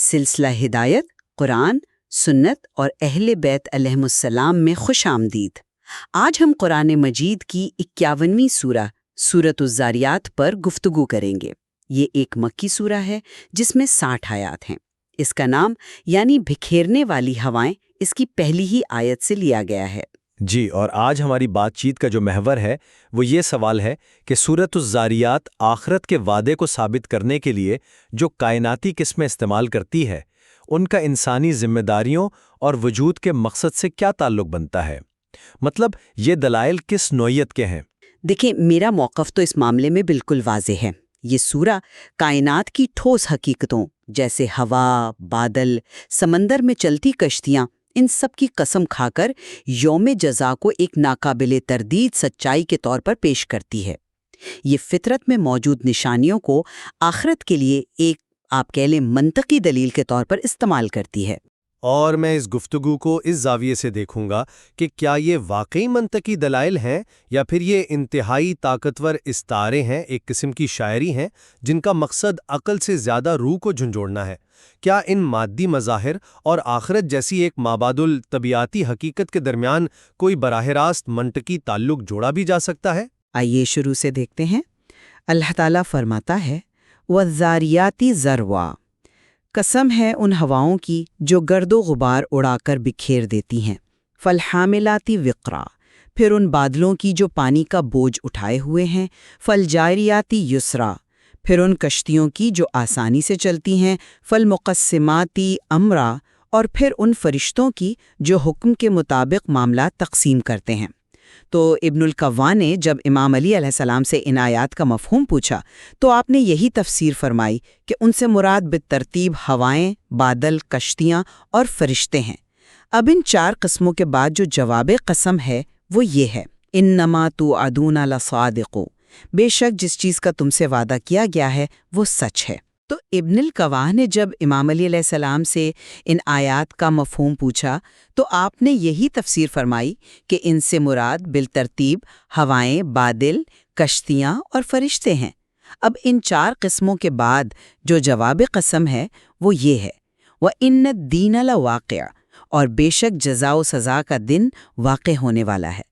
سلسلہ ہدایت، قرآن، سنت اور اہل بیت علیہم السلام میں خوش آمدید۔ آج ہم قرآن مجید کی 51ویں سورہ سورۃ الذاریات پر گفتگو کریں گے۔ یہ ایک مکی سورہ ہے جس میں 60 آیات ہیں۔ اس کا نام یعنی بکھیرنے والی ہوائیں اس کی پہلی ہی آیت سے لیا گیا ہے۔ جی، اور آج ہماری بات چیت کا جو محور ہے وہ یہ سوال ہے کہ سورۃ الذاریات آخرت کے وعدے کو ثابت کرنے کے لیے جو کائناتی قسمیں استعمال کرتی ہے، ان کا انسانی ذمہ داریوں اور وجود کے مقصد سے کیا تعلق بنتا ہے؟ مطلب یہ دلائل کس نوعیت کے ہیں؟ دیکھیں، میرا موقف تو اس معاملے میں بالکل واضح ہے۔ یہ سورہ کائنات کی ٹھوس حقیقتوں جیسے ہوا، بادل، سمندر میں چلتی کشتیاں، ان سب کی قسم کھا کر یوم جزا کو ایک ناقابل تردید سچائی کے طور پر پیش کرتی ہے۔ یہ فطرت میں موجود نشانیوں کو آخرت کے لیے ایک آپ کہہ لیں منطقی دلیل کے طور پر استعمال کرتی ہے۔ اور میں اس گفتگو کو اس زاویے سے دیکھوں گا کہ کیا یہ واقعی منطقی دلائل ہیں یا پھر یہ انتہائی طاقتور استعارے ہیں، ایک قسم کی شاعری ہیں جن کا مقصد عقل سے زیادہ روح کو جھنجھوڑنا ہے۔ کیا ان مادی مظاہر اور آخرت جیسی ایک مابعد الطبیعاتی حقیقت کے درمیان کوئی براہ راست منطقی تعلق جوڑا بھی جا سکتا ہے؟ آئیے شروع سے دیکھتے ہیں۔ اللہ تعالیٰ فرماتا ہے وَالذَّارِيَاتِ ذَرْوًا، قسم ہے ان ہواؤں کی جو گرد و غبار اڑا کر بکھیر دیتی ہیں، فَالْحَامِلَاتِ وِقْرًا، پھر ان بادلوں کی جو پانی کا بوجھ اٹھائے ہوئے ہیں، فَالْجَارِيَاتِ يُسْرًا، پھر ان کشتیوں کی جو آسانی سے چلتی ہیں، فَالْمُقَسِّمَاتِ أَمْرًا، اور پھر ان فرشتوں کی جو حکم کے مطابق معاملات تقسیم کرتے ہیں۔ تو ابن القوا نے جب امام علی علیہ السلام سے ان آیات کا مفہوم پوچھا تو آپ نے یہی تفسیر فرمائی کہ ان سے مراد بالترتیب ہوائیں، بادل، کشتیاں اور فرشتے ہیں۔ اب ان 4 قسموں کے بعد جو جواب قسم ہے وہ یہ ہے، انما توعدون لصادق، بے شک جس چیز کا تم سے وعدہ کیا گیا ہے وہ سچ ہے۔ تو ابن القوا نے جب امام علی علیہ السلام سے ان آیات کا مفہوم پوچھا تو آپ نے یہی تفسیر فرمائی کہ ان سے مراد بالترتیب ہوائیں، بادل، کشتیاں اور فرشتے ہیں۔ اب ان 4 قسموں کے بعد جو جواب قسم ہے وہ یہ ہے، وَإِنَّ الدِّينَ لَوَاقِعٌ، اور بے شک جزا و سزا کا دن واقع ہونے والا ہے۔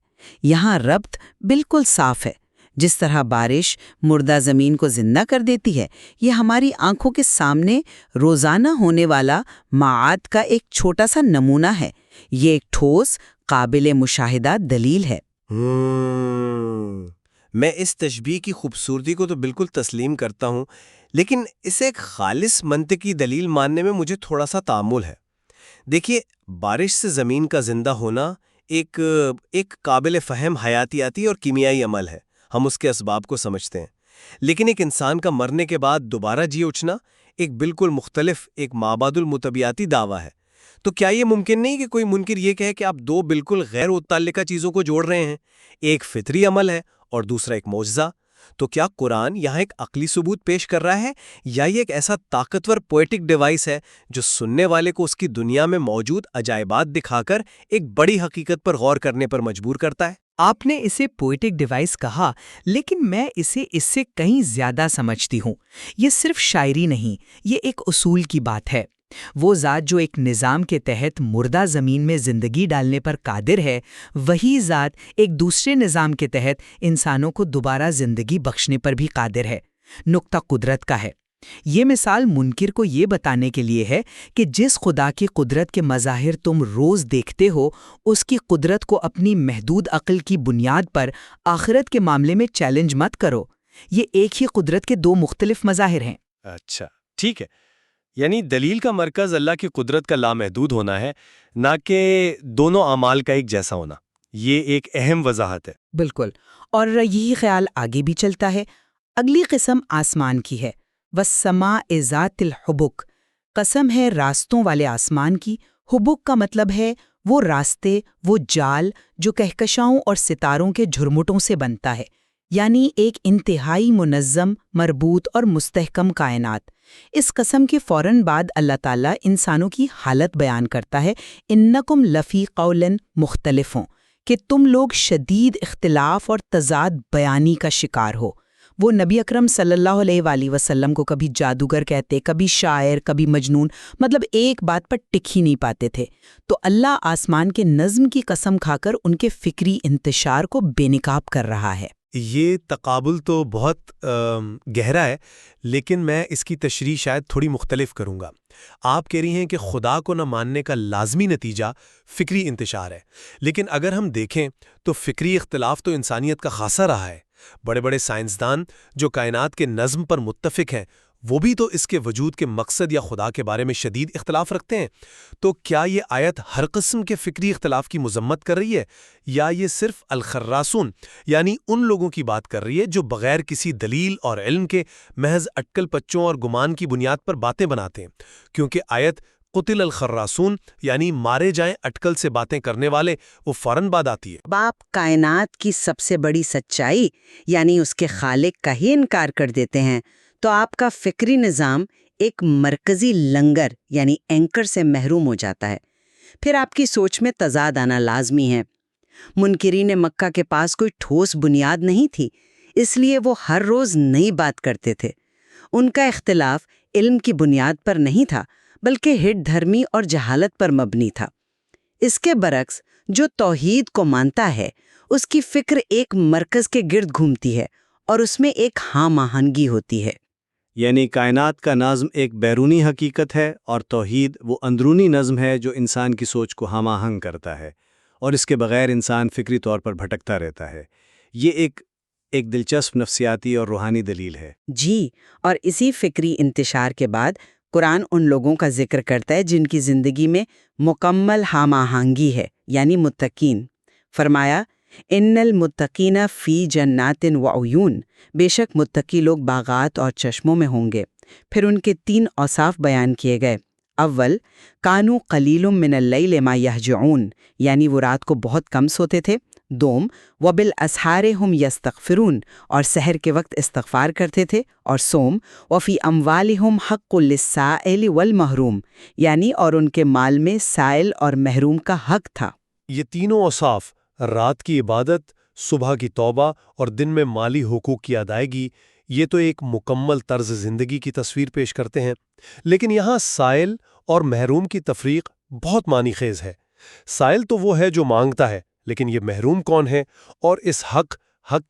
یہاں ربط بالکل صاف ہے۔ جس طرح بارش مردہ زمین کو زندہ کر دیتی ہے، یہ ہماری آنکھوں کے سامنے روزانہ ہونے والا معاد کا ایک چھوٹا سا نمونہ ہے۔ یہ ایک ٹھوس، قابل مشاہدہ دلیل ہے۔ میں اس تشبیہ کی خوبصورتی کو تو بالکل تسلیم کرتا ہوں، لیکن اسے ایک خالص منطقی دلیل ماننے میں مجھے تھوڑا سا تعامل ہے۔ دیکھیے، بارش سے زمین کا زندہ ہونا ایک قابل فہم حیاتیاتی اور کیمیائی عمل ہے، ہم اس کے اسباب کو سمجھتے ہیں۔ لیکن ایک انسان کا مرنے کے بعد دوبارہ جی اٹھنا ایک بالکل مختلف، ایک مابعد المطبیعاتی دعویٰ ہے۔ تو کیا یہ ممکن نہیں کہ کوئی منکر یہ کہے کہ آپ 2 بالکل غیر متعلقہ چیزوں کو جوڑ رہے ہیں، ایک فطری عمل ہے اور دوسرا ایک معجزہ؟ تو کیا قرآن یہاں ایک عقلی ثبوت پیش کر رہا ہے، یا یہ ایک ایسا طاقتور پوئٹک ڈیوائس ہے جو سننے والے کو اس کی دنیا میں موجود عجائبات دکھا کر ایک بڑی حقیقت پر غور کرنے پر مجبور کرتا ہے؟ آپ نے اسے پوئٹک ڈیوائس کہا، لیکن میں اسے اس سے کہیں زیادہ سمجھتی ہوں۔ یہ صرف شاعری نہیں، یہ ایک اصول کی بات ہے۔ وہ ذات جو ایک نظام کے تحت مردہ زمین میں زندگی ڈالنے پر قادر ہے، وہی ذات ایک دوسرے نظام کے تحت انسانوں کو دوبارہ زندگی بخشنے پر بھی قادر ہے۔ نقطہ قدرت کا ہے۔ یہ مثال منکر کو یہ بتانے کے لیے ہے کہ جس خدا کی قدرت کے مظاہر تم روز دیکھتے ہو، اس کی قدرت کو اپنی محدود عقل کی بنیاد پر آخرت کے معاملے میں چیلنج مت کرو۔ یہ ایک ہی قدرت کے 2 مختلف مظاہر ہیں۔ اچھا، ٹھیک ہے۔ یعنی دلیل کا مرکز اللہ کی قدرت کا لامحدود ہونا ہے، نہ کہ دونوں اعمال کا ایک جیسا ہونا۔ یہ ایک اہم وضاحت ہے۔ بالکل، اور یہی خیال آگے بھی چلتا ہے۔ اگلی قسم آسمان کی ہے، وَالسَّمَاءِ ذَاتِ الْحُبُكِ، قسم ہے راستوں والے آسمان کی۔ حبک کا مطلب ہے وہ راستے، وہ جال جو کہکشاؤں اور ستاروں کے جھرمٹوں سے بنتا ہے، یعنی ایک انتہائی منظم، مربوط اور مستحکم کائنات۔ اس قسم کے فوراً بعد اللہ تعالیٰ انسانوں کی حالت بیان کرتا ہے، اِنَّکُمْ لَفِی قَوْلٍ مُخْتَلِفٌ، کہ تم لوگ شدید اختلاف اور تضاد بیانی کا شکار ہو۔ وہ نبی اکرم صلی اللہ علیہ وآلہ وسلم کو کبھی جادوگر کہتے، کبھی شاعر، کبھی مجنون، مطلب ایک بات پر ٹک ہی نہیں پاتے تھے۔ تو اللہ آسمان کے نظم کی قسم کھا کر ان کے فکری انتشار کو بے نقاب کر رہا ہے۔ یہ تقابل تو بہت گہرا ہے، لیکن میں اس کی تشریح شاید تھوڑی مختلف کروں گا۔ آپ کہہ رہی ہیں کہ خدا کو نہ ماننے کا لازمی نتیجہ فکری انتشار ہے، لیکن اگر ہم دیکھیں تو فکری اختلاف تو انسانیت کا خاصا رہا ہے۔ بڑے بڑے سائنسدان جو کائنات کے نظم پر متفق ہیں، وہ بھی تو اس کے وجود کے مقصد یا خدا کے بارے میں شدید اختلاف رکھتے ہیں۔ تو کیا یہ آیت ہر قسم کے فکری اختلاف کی مذمت کر رہی ہے، یا یہ صرف الخراسون یعنی ان لوگوں کی بات کر رہی ہے جو بغیر کسی دلیل اور علم کے محض اٹکل پچوں اور گمان کی بنیاد پر باتیں بناتے ہیں؟ کیونکہ آیت قتل الخراسون یعنی مارے جائیں اٹکل سے باتیں کرنے والے، وہ فوراً بعد آتی ہے۔ باپ کائنات کی سب سے بڑی سچائی یعنی اس کے خالق کا ہی انکار کر دیتے ہیں، تو آپ کا فکری نظام ایک مرکزی لنگر یعنی اینکر سے محروم ہو جاتا ہے۔ پھر آپ کی سوچ میں تضاد آنا لازمی ہے۔ منکرین مکہ کے پاس کوئی ٹھوس بنیاد نہیں تھی، اس لیے وہ ہر روز نئی بات کرتے تھے۔ ان کا اختلاف علم کی بنیاد پر نہیں تھا، بلکہ ہٹ دھرمی اور جہالت پر مبنی تھا۔ اس کے برعکس جو توحید کو مانتا ہے، اس کی فکر ایک مرکز کے گرد گھومتی ہے اور اس میں ایک ہم آہنگی ہوتی ہے۔ یعنی کائنات کا نظم ایک بیرونی حقیقت ہے اور توحید وہ اندرونی نظم ہے جو انسان کی سوچ کو ہم آہنگ کرتا ہے، اور اس کے بغیر انسان فکری طور پر بھٹکتا رہتا ہے۔ یہ ایک دلچسپ نفسیاتی اور روحانی دلیل ہے۔ جی، اور اسی فکری انتشار کے بعد قرآن ان لوگوں کا ذکر کرتا ہے جن کی زندگی میں مکمل ہم آہنگی ہے، یعنی متقین۔ فرمایا ان المتقین فی جنات و عیون، بے شک متقی لوگ باغات اور چشموں میں ہوں گے۔ پھر ان کے 3 اوصاف بیان کیے گئے۔ اول، کانوا قلیل من اللیل ما یہجعون، یعنی وہ رات کو بہت کم سوتے تھے۔ دوم، وبالاسحار ہم یستغفرون، اور سحر کے وقت استغفار کرتے تھے۔ اور سوم، وفی اموالہم حق للسائل والمحروم، یعنی اور ان کے مال میں سائل اور محروم کا حق تھا۔ یہ تینوں اوصاف، رات کی عبادت، صبح کی توبہ اور دن میں مالی حقوق کی ادائیگی، یہ تو ایک مکمل طرز زندگی کی تصویر پیش کرتے ہیں۔ لیکن یہاں سائل اور محروم کی تفریق بہت معنی خیز ہے۔ سائل تو وہ ہے جو مانگتا ہے، لیکن یہ محروم کون ہے، اور اس حق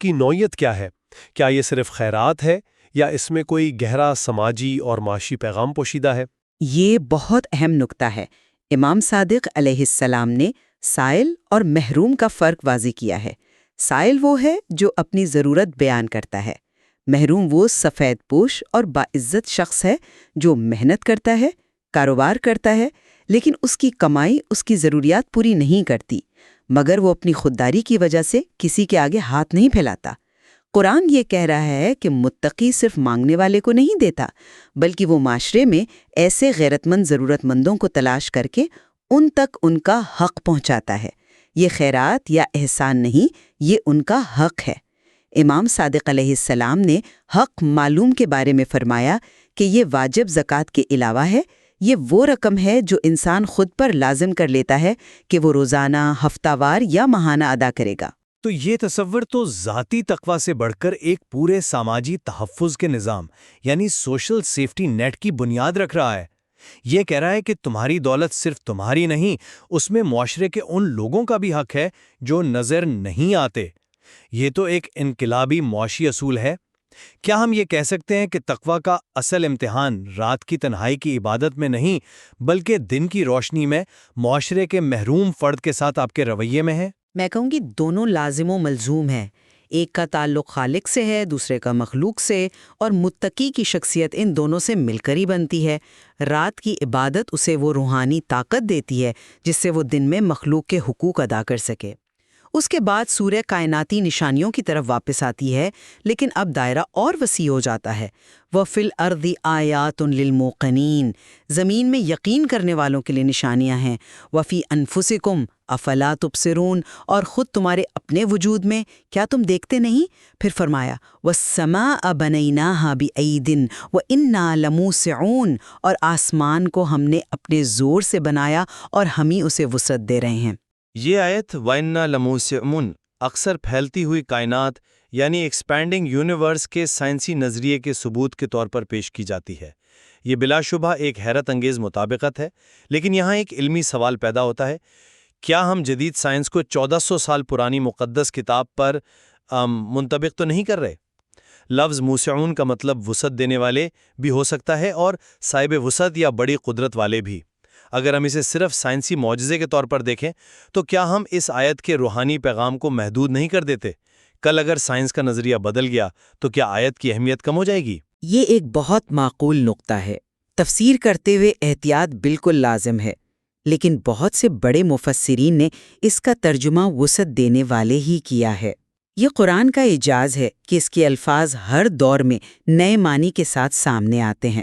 کی نوعیت کیا ہے؟ کیا یہ صرف خیرات ہے یا اس میں کوئی گہرا سماجی اور معاشی پیغام پوشیدہ ہے؟ یہ بہت اہم نکتہ ہے۔ امام صادق علیہ السلام نے سائل اور محروم کا فرق واضح کیا ہے۔ سائل وہ ہے جو اپنی ضرورت بیان کرتا ہے، محروم وہ سفید پوش اور باعزت شخص ہے جو محنت کرتا ہے، کاروبار کرتا ہے، لیکن اس کی کمائی اس کی ضروریات پوری نہیں کرتی، مگر وہ اپنی خودداری کی وجہ سے کسی کے آگے ہاتھ نہیں پھیلاتا۔ قرآن یہ کہہ رہا ہے کہ متقی صرف مانگنے والے کو نہیں دیتا، بلکہ وہ معاشرے میں ایسے غیرت مند ضرورت مندوں کو تلاش کر کے ان تک ان کا حق پہنچاتا ہے۔ یہ خیرات یا احسان نہیں، یہ ان کا حق ہے۔ امام صادق علیہ السلام نے حق معلوم کے بارے میں فرمایا کہ یہ واجب زکوٰۃ کے علاوہ ہے، یہ وہ رقم ہے جو انسان خود پر لازم کر لیتا ہے کہ وہ روزانہ، ہفتہ وار یا ماہانہ ادا کرے گا۔ تو یہ تصور تو ذاتی تقویٰ سے بڑھ کر ایک پورے سماجی تحفظ کے نظام یعنی سوشل سیفٹی نیٹ کی بنیاد رکھ رہا ہے۔ یہ کہہ رہا ہے کہ تمہاری دولت صرف تمہاری نہیں، اس میں معاشرے کے ان لوگوں کا بھی حق ہے جو نظر نہیں آتے۔ یہ تو ایک انقلابی معاشی اصول ہے۔ کیا ہم یہ کہہ سکتے ہیں کہ تقویٰ کا اصل امتحان رات کی تنہائی کی عبادت میں نہیں، بلکہ دن کی روشنی میں معاشرے کے محروم فرد کے ساتھ آپ کے رویے میں ہے؟ میں کہوں گی دونوں لازم و ملزوم ہیں۔ ایک کا تعلق خالق سے ہے، دوسرے کا مخلوق سے، اور متقی کی شخصیت ان دونوں سے مل کر ہی بنتی ہے۔ رات کی عبادت اسے وہ روحانی طاقت دیتی ہے جس سے وہ دن میں مخلوق کے حقوق ادا کر سکے۔ اس کے بعد سورہ کائناتی نشانیوں کی طرف واپس آتی ہے، لیکن اب دائرہ اور وسیع ہو جاتا ہے۔ وَفِي الْأَرْضِ آیَاتٌ لِلْمُوقِنِينَ، زمین میں یقین کرنے والوں کے لیے نشانیاں ہیں۔ وَفِي أَنفُسِكُمْ أَفَلَا تُبْصِرُونَ، اور خود تمہارے اپنے وجود میں کیا تم دیکھتے نہیں؟ پھر فرمایا وَالسَّمَاءَ بَنَيْنَاهَا بِأَيْدٍ وَإِنَّا لَمُوسِعُونَ، اور آسمان کو ہم نے اپنے زور سے بنایا اور ہم ہی اسے وسعت دے رہے ہیں۔ یہ آیت وَإِنَّا لَمُوسِعُونَ اکثر پھیلتی ہوئی کائنات یعنی ایکسپینڈنگ یونیورس کے سائنسی نظریے کے ثبوت کے طور پر پیش کی جاتی ہے۔ یہ بلا شبہ ایک حیرت انگیز مطابقت ہے، لیکن یہاں ایک علمی سوال پیدا ہوتا ہے، کیا ہم جدید سائنس کو 1400 سال پرانی مقدس کتاب پر منطبق تو نہیں کر رہے؟ لفظ موسعون کا مطلب وسعت دینے والے بھی ہو سکتا ہے اور صاحب وسعت یا بڑی قدرت والے بھی۔ اگر ہم اسے صرف سائنسی معجزے کے طور پر دیکھیں تو کیا ہم اس آیت کے روحانی پیغام کو محدود نہیں کر دیتے؟ کل اگر سائنس کا نظریہ بدل گیا تو کیا آیت کی اہمیت کم ہو جائے گی؟ یہ ایک بہت معقول نقطہ ہے۔ تفسیر کرتے ہوئے احتیاط بالکل لازم ہے، لیکن بہت سے بڑے مفسرین نے اس کا ترجمہ وسعت دینے والے ہی کیا ہے۔ یہ قرآن کا اعجاز ہے کہ اس کے الفاظ ہر دور میں نئے معنی کے ساتھ سامنے آتے ہیں۔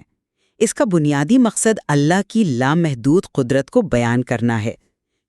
اس کا بنیادی مقصد اللہ کی لامحدود قدرت کو بیان کرنا ہے،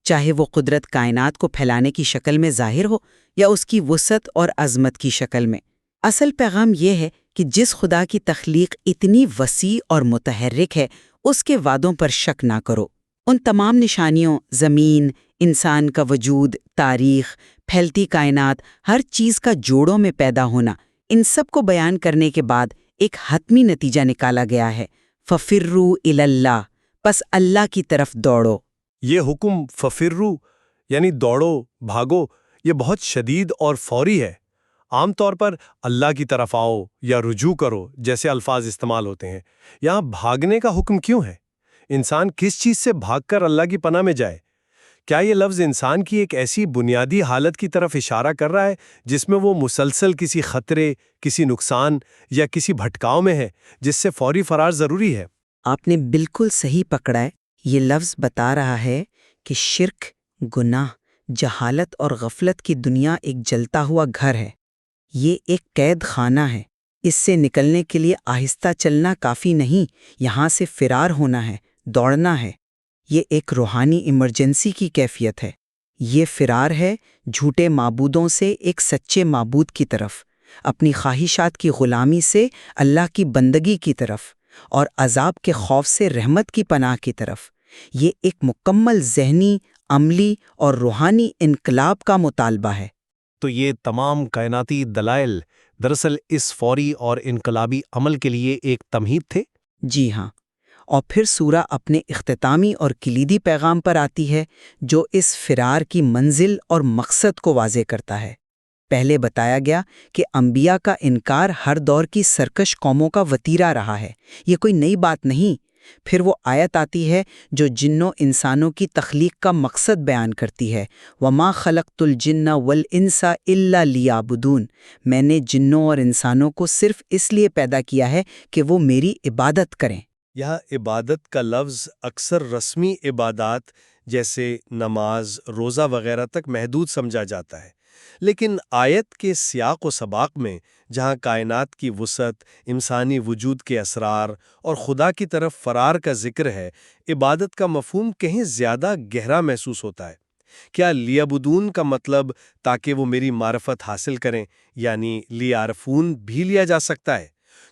چاہے وہ قدرت کائنات کو پھیلانے کی شکل میں ظاہر ہو یا اس کی وسعت اور عظمت کی شکل میں۔ اصل پیغام یہ ہے کہ جس خدا کی تخلیق اتنی وسیع اور متحرک ہے، اس کے وعدوں پر شک نہ کرو۔ ان تمام نشانیوں، زمین، انسان کا وجود، تاریخ، پھیلتی کائنات، ہر چیز کا جوڑوں میں پیدا ہونا، ان سب کو بیان کرنے کے بعد ایک حتمی نتیجہ نکالا گیا ہے، فَفِرُّوا إِلَى اللَّهِ، پس اللہ کی طرف دوڑو۔ یہ حکم ففرو یعنی دوڑو، بھاگو، یہ بہت شدید اور فوری ہے۔ عام طور پر اللہ کی طرف آؤ یا رجوع کرو جیسے الفاظ استعمال ہوتے ہیں، یہاں بھاگنے کا حکم کیوں ہے؟ انسان کس چیز سے بھاگ کر اللہ کی پناہ میں جائے؟ کیا یہ لفظ انسان کی ایک ایسی بنیادی حالت کی طرف اشارہ کر رہا ہے جس میں وہ مسلسل کسی خطرے، کسی نقصان یا کسی بھٹکاؤ میں ہے جس سے فوری فرار ضروری ہے؟ آپ نے بالکل صحیح پکڑا ہے۔ یہ لفظ بتا رہا ہے کہ شرک، گناہ، جہالت اور غفلت کی دنیا ایک جلتا ہوا گھر ہے۔ یہ ایک قید خانہ ہے۔ اس سے نکلنے کے لیے آہستہ چلنا کافی نہیں، یہاں سے فرار ہونا ہے، دوڑنا ہے۔ یہ ایک روحانی ایمرجنسی کی کیفیت ہے۔ یہ فرار ہے جھوٹے معبودوں سے ایک سچے معبود کی طرف، اپنی خواہشات کی غلامی سے اللہ کی بندگی کی طرف، اور عذاب کے خوف سے رحمت کی پناہ کی طرف۔ یہ ایک مکمل ذہنی، عملی اور روحانی انقلاب کا مطالبہ ہے۔ تو یہ تمام کائناتی دلائل دراصل اس فوری اور انقلابی عمل کے لیے ایک تمہید تھے؟ جی ہاں، اور پھر سورہ اپنے اختتامی اور کلیدی پیغام پر آتی ہے جو اس فرار کی منزل اور مقصد کو واضح کرتا ہے۔ پہلے بتایا گیا کہ انبیاء کا انکار ہر دور کی سرکش قوموں کا وتیرہ رہا ہے، یہ کوئی نئی بات نہیں۔ پھر وہ آیت آتی ہے جو جنوں انسانوں کی تخلیق کا مقصد بیان کرتی ہے، وَمَا خَلَقْتُ الْجِنَّ وَالْإِنسَ إِلَّا لِيَعْبُدُونَ، میں نے جنوں اور انسانوں کو صرف اس لیے پیدا کیا ہے کہ وہ میری عبادت کریں۔ یہاں عبادت کا لفظ اکثر رسمی عبادات جیسے نماز، روزہ وغیرہ تک محدود سمجھا جاتا ہے، لیکن آیت کے سیاق و سباق میں جہاں کائنات کی وسعت، انسانی وجود کے اسرار اور خدا کی طرف فرار کا ذکر ہے، عبادت کا مفہوم کہیں زیادہ گہرا محسوس ہوتا ہے۔ کیا لیعبدون کا مطلب تاکہ وہ میری معرفت حاصل کریں، یعنی لیعرفون بھی لیا جا سکتا ہے؟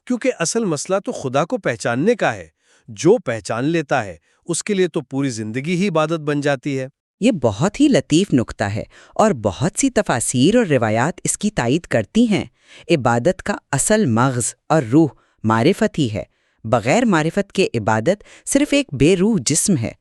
کیونکہ اصل مسئلہ تو خدا کو پہچاننے کا ہے۔ جو پہچان لیتا ہے اس کے لیے تو پوری زندگی ہی عبادت بن جاتی ہے۔ یہ بہت ہی لطیف نکتہ ہے اور بہت سی تفاسیر اور روایات اس کی تائید کرتی ہیں۔ عبادت کا اصل مغز اور روح معرفت ہی ہے۔ بغیر معرفت کے عبادت صرف ایک بے روح جسم ہے۔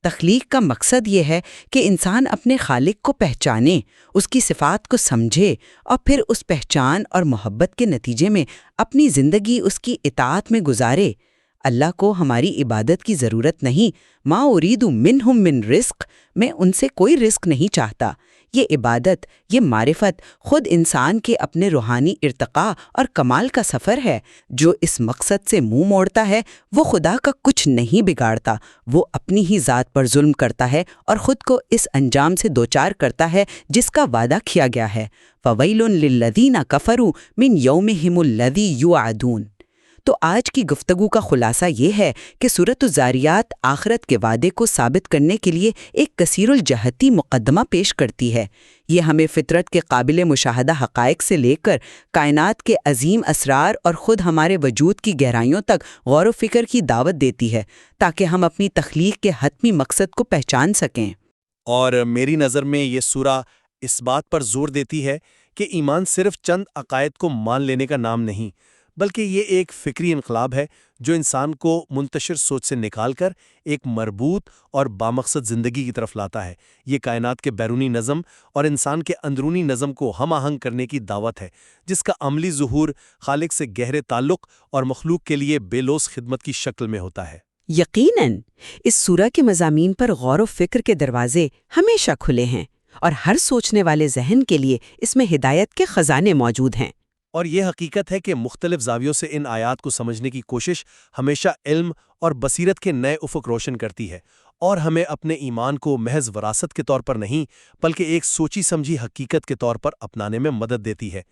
تخلیق کا مقصد یہ ہے کہ انسان اپنے خالق کو پہچانے، اس کی صفات کو سمجھے اور پھر اس پہچان اور محبت کے نتیجے میں اپنی زندگی اس کی اطاعت میں گزارے۔ اللہ کو ہماری عبادت کی ضرورت نہیں۔ ما اريد منہم من رزق، میں ان سے کوئی رزق نہیں چاہتا۔ یہ عبادت، یہ معرفت خود انسان کے اپنے روحانی ارتقاء اور کمال کا سفر ہے۔ جو اس مقصد سے منہ موڑتا ہے وہ خدا کا کچھ نہیں بگاڑتا، وہ اپنی ہی ذات پر ظلم کرتا ہے اور خود کو اس انجام سے دوچار کرتا ہے جس کا وعدہ کیا گیا ہے، فَوَيْلٌ لِّلَّذِينَ كَفَرُوا مِنْ يَوْمِهِمُ الَّذِي يُوعَدُونَ۔ تو آج کی گفتگو کا خلاصہ یہ ہے کہ سورۃ الذاریات آخرت کے وعدے کو ثابت کرنے کے لیے ایک کثیر الجہتی مقدمہ پیش کرتی ہے۔ یہ ہمیں فطرت کے قابل مشاہدہ حقائق سے لے کر کائنات کے عظیم اسرار اور خود ہمارے وجود کی گہرائیوں تک غور و فکر کی دعوت دیتی ہے تاکہ ہم اپنی تخلیق کے حتمی مقصد کو پہچان سکیں۔ اور میری نظر میں یہ سورہ اس بات پر زور دیتی ہے کہ ایمان صرف چند عقائد کو مان لینے کا نام نہیں، بلکہ یہ ایک فکری انقلاب ہے جو انسان کو منتشر سوچ سے نکال کر ایک مربوط اور بامقصد زندگی کی طرف لاتا ہے۔ یہ کائنات کے بیرونی نظم اور انسان کے اندرونی نظم کو ہم آہنگ کرنے کی دعوت ہے، جس کا عملی ظہور خالق سے گہرے تعلق اور مخلوق کے لیے بے لوث خدمت کی شکل میں ہوتا ہے۔ یقیناً اس سورہ کے مضامین پر غور و فکر کے دروازے ہمیشہ کھلے ہیں، اور ہر سوچنے والے ذہن کے لیے اس میں ہدایت کے خزانے موجود ہیں۔ اور یہ حقیقت ہے کہ مختلف زاویوں سے ان آیات کو سمجھنے کی کوشش ہمیشہ علم اور بصیرت کے نئے افق روشن کرتی ہے، اور ہمیں اپنے ایمان کو محض وراثت کے طور پر نہیں بلکہ ایک سوچی سمجھی حقیقت کے طور پر اپنانے میں مدد دیتی ہے۔